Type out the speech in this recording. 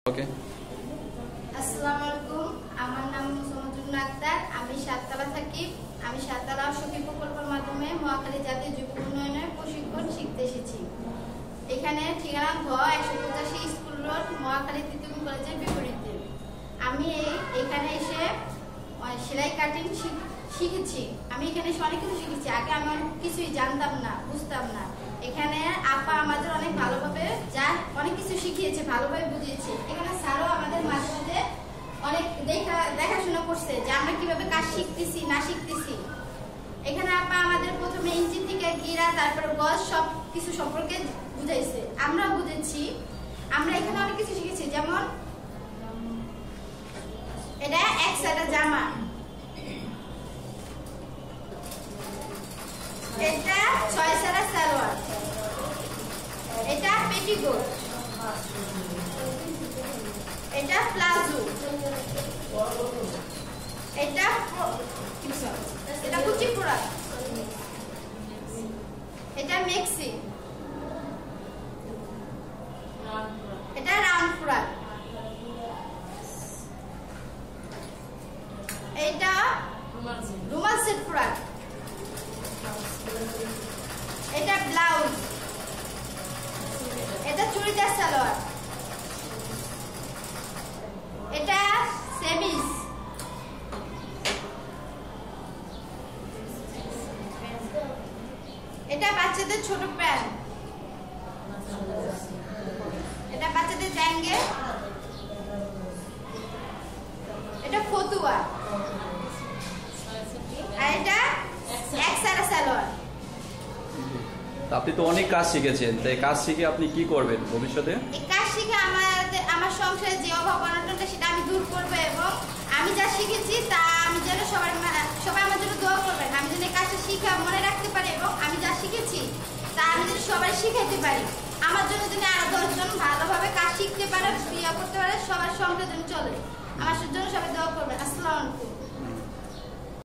ওকে। আসসালামু আলাইকুম, আমার নাম মুসাম্মাদুন্না আক্তার। আমি সাততলা থাকি। আমি সাততলা সখী প্রকল্পের মাধ্যমে মহাখালী জাতীয় যুব উন্নয়নের প্রশিক্ষণ শিখতে এসেছি। এখানে ঠিকানা ঘ 185 স্কুল রোড, মহাখালী তৃতীয় কলেজের বিপরীতে। আমি এখানে এসে সেলাই কাটিং শিখেছি। আমি এখানে এসে অনেক কিছু শিখেছি। আগে আমি অনেক কিছুই জানতাম না, বুঝতাম না। এখানে আপা আমাদের অনেক ভালোভাবে অনেক কিছু শিখিয়েছে, ভালোভাবে বুঝিয়েছে। এখানে স্যারও আমাদের মাঝে মাঝে অনেক দেখাশোনা করছে যে আমরা কিভাবে কাজ শিখতেছি না শিখতেছি। এখানে আপা আমাদের প্রথমে ইঞ্চি থেকে গিরা, তারপরে গজ সব কিছু সম্পর্কে বুঝাইছে, আমরা বুঝেছি। আমরা এখানে অনেক কিছু শিখেছি, যেমন এটা এক সাইডের জামা, এটা 6 সাইডের সালোয়ার, এটা পেটিকোট, এটা প্লাজো, এটা কুচিপুরা, এটা মেক্সি, এটা রাউন্ড ফ্রক, এটা রুমাল সেট ফ্রক, এটা ব্লাউজ, এটা চুড়িদার সালোয়ার, এটা সেমিজ, এটা বাচ্চাদের ছোট প্যান্ট, এটা বাচ্চাদের জ্যাঙ্গে, এটা ফতুয়া, আর এটা এক সারা সালোয়ার। আপনি তো অনেক কাজ শিখেছেন, তাই কাজ শিখে আপনি কি করবেন ভবিষ্যতে? এই কাজ শিখে আমার সংসারে যে অভাব অনটনটা সেটা আমি দূর করবো, এবং আমি যা শিখেছি তা আমি যেন সবাই আমার জন্য দোয়া করবেন। আমি যেন এই কাজটা শিখে মনে রাখতে পারি, এবং আমি যা শিখেছি তা আমি যেন সবাই শিখাইতে পারি। আমার জন্য যেন আরো 10 জন ভালোভাবে কাজ শিখতে পারে, বিয়ে করতে পারে, সবার সংসার যেন চলে। আমার জন্য সবাই দোয়া করবেন। আসসালামু আলাইকুম।